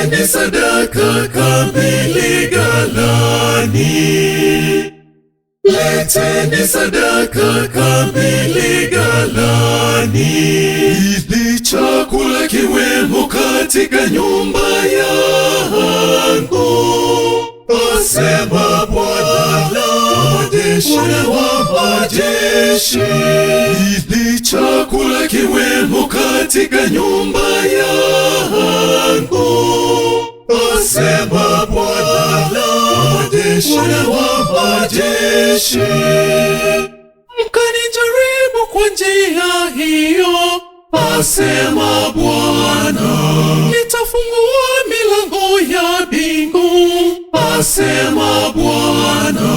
Leteni sadaka kamili ghalani. Leteni sadaka kamili ghalani, ili chakula kiwemo katika nyumba yangu, asema Bwana wa majeshi. Ili chakula kiwemo katika nyumba yangu, asema Bwana wa majeshi. Mkanijaribu kwa njia hiyo, asema Bwana, nitafungua milango ya mbingu, asema Bwana,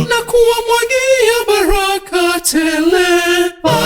na kuwamwagia baraka tele,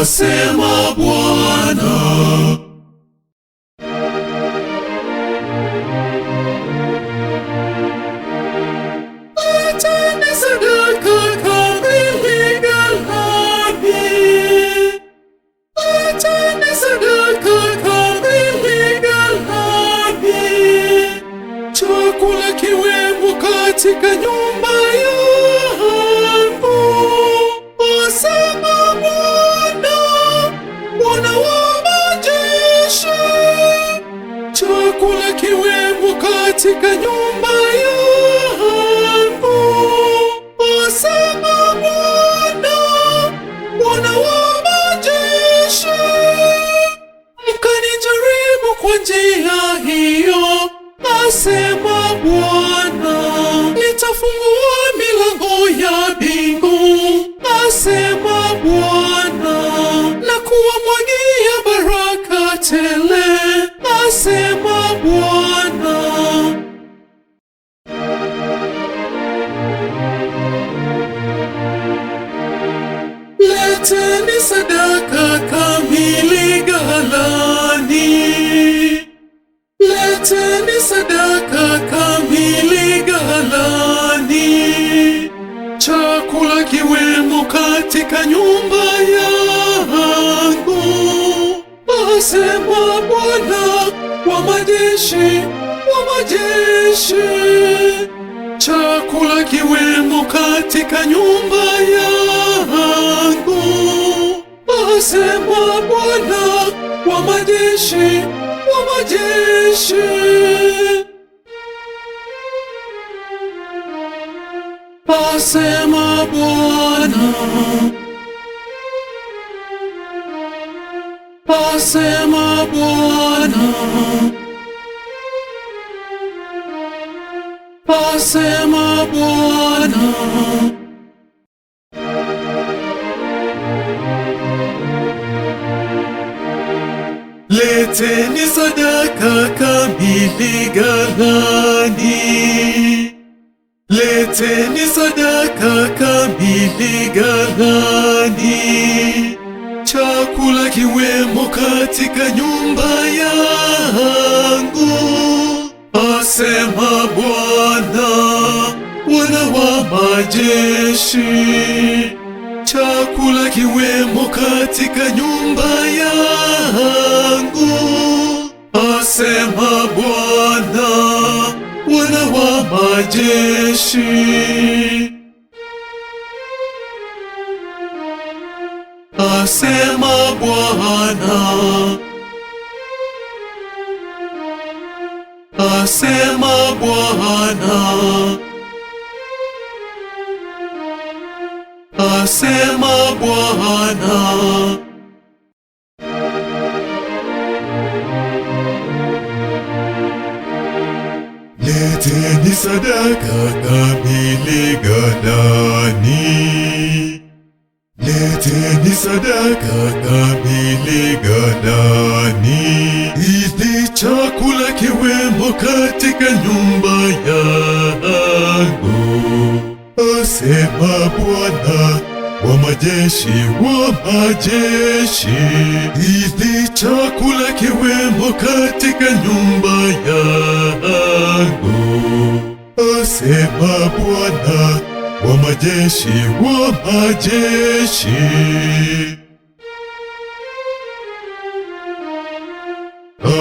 asema Bwana. Leteni sadaka kamili ghalani. Leteni sadaka kamili ghalani, chakula kiwemo katika nyumba yangu, asema Bwana wa majeshi. Chakula kiwemo katika nyumba yangu, asema Bwana wa majeshi. Mkanijaribu kwa njia hiyo, asema Bwana, nitafungua milango ya mbingu, asema Bwana, na kuwamwagia baraka tele, asema Bwana. Leteni sadaka kamili ghalani. Leteni sadaka kamili ghalani, chakula kiwemo katika nyumba yangu, asema Bwana wa majeshi. Chakula kiwemo katika nyumba yangu, asema Bwana wa majeshi. Asema Bwana, asema Bwana, asema Bwana. Leteni sadaka kamili ghalani. Leteni sadaka kamili ghalani, chakula kiwemo katika nyumba yangu, asema Bwana wa majeshi. Chakula kiwemo katika nyumba yangu, asema Bwana wa majeshi. Asema Bwana, asema Bwana, asema Bwana. Leteni sadaka kamili ghalani. Leteni sadaka kamili ghalani, ili chakula kiwemo katika nyumba yangu, asema Bwana wa majeshi. Ili chakula kiwemo katika nyumba yangu, asema Bwana wa majeshi.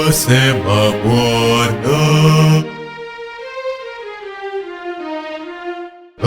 Asema Bwana.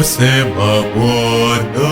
asema Bwana.